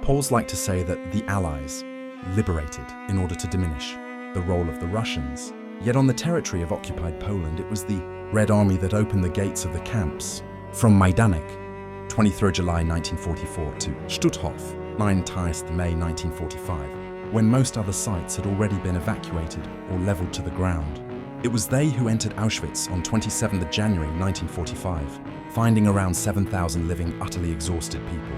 Poles like to say that the Allies liberated in order to diminish the role of the Russians. Yet on the territory of occupied Poland, it was the Red Army that opened the gates of the camps. From Majdanek, 23 July 1944, to Stutthof, 9 May 1945, when most other sites had already been evacuated or leveled to the ground. It was they who entered Auschwitz on 27 January 1945, finding around 7,000 living, utterly exhausted people.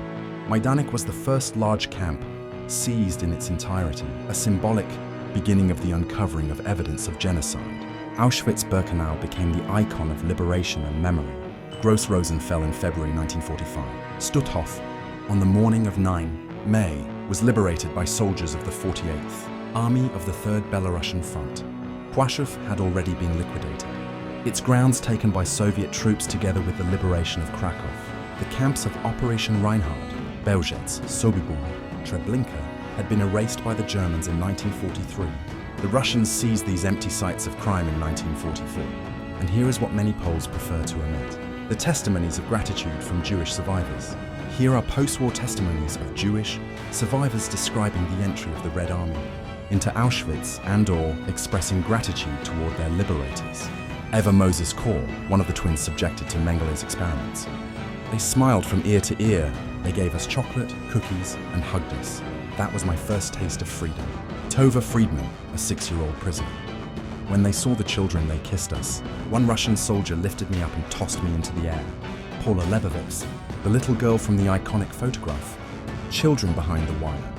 Majdanek was the first large camp seized in its entirety, a symbolic beginning of the uncovering of evidence of genocide. Auschwitz-Birkenau became the icon of liberation and memory. Gross-Rosen fell in February 1945. Stutthof, on the morning of 9 May, was liberated by soldiers of the 48th Army of the 3rd Belarusian Front. Płaszów had already been liquidated, its grounds taken by Soviet troops together with the liberation of Krakow. The camps of Operation Reinhard, Bełżec, Sobibór, Treblinka had been erased by the Germans in 1943. The Russians seized these empty sites of crime in 1944. And here is what many Poles prefer to omit: the testimonies of gratitude from Jewish survivors. Here are post-war testimonies of Jewish survivors describing the entry of the Red Army into Auschwitz and/or expressing gratitude toward their liberators. Eva Moses Kor, one of the twins subjected to Mengelé's experiments. They smiled from ear to ear. They gave us chocolate, cookies, and hugged us. That was my first taste of freedom. Tova Friedman, a 6-year-old prisoner. When they saw the children, they kissed us. One Russian soldier lifted me up and tossed me into the air. Paula Lebovitz, the little girl from the iconic photograph, Children Behind the Wire.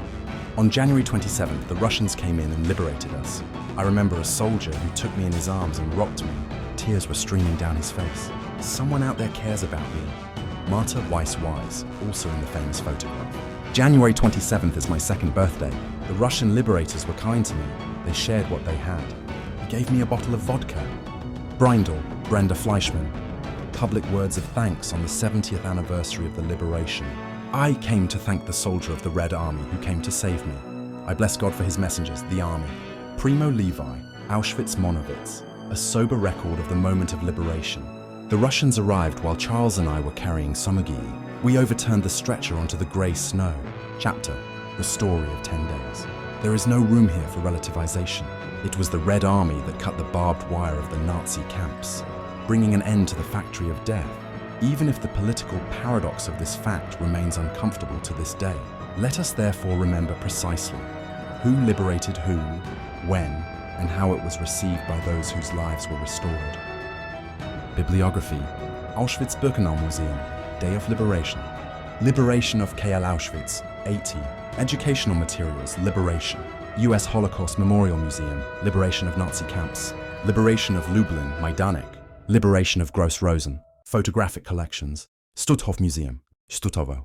On January 27th, the Russians came in and liberated us. I remember a soldier who took me in his arms and rocked me. Tears were streaming down his face. Someone out there cares about me. Marta Weiss-Wise, also in the famous photograph. January 27th is my second birthday. The Russian liberators were kind to me. They shared what they had. They gave me a bottle of vodka. Brindle, Brenda Fleischmann. Public words of thanks on the 70th anniversary of the liberation. I came to thank the soldier of the Red Army who came to save me. I bless God for his messengers, the army. Primo Levi, Auschwitz-Monowitz, a sober record of the moment of liberation. The Russians arrived while Charles and I were carrying Somogyi. We overturned the stretcher onto the grey snow. Chapter: The Story of 10 Days. There is no room here for relativization. It was the Red Army that cut the barbed wire of the Nazi camps, bringing an end to the factory of death. Even if the political paradox of this fact remains uncomfortable to this day, let us therefore remember precisely who liberated whom, when, and how it was received by those whose lives were restored. Bibliography: Auschwitz-Birkenau Museum, Day of Liberation. Liberation of KL Auschwitz, 80. Educational materials, Liberation. U.S. Holocaust Memorial Museum, Liberation of Nazi camps. Liberation of Lublin, Majdanek. Liberation of Gross-Rosen. Photographic collections. Stutthof Museum, Stuttowo.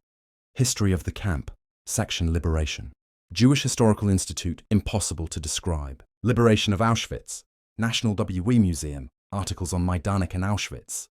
History of the camp, section Liberation. Jewish Historical Institute, Impossible to describe. Liberation of Auschwitz. National WE Museum, articles on Majdanek and Auschwitz.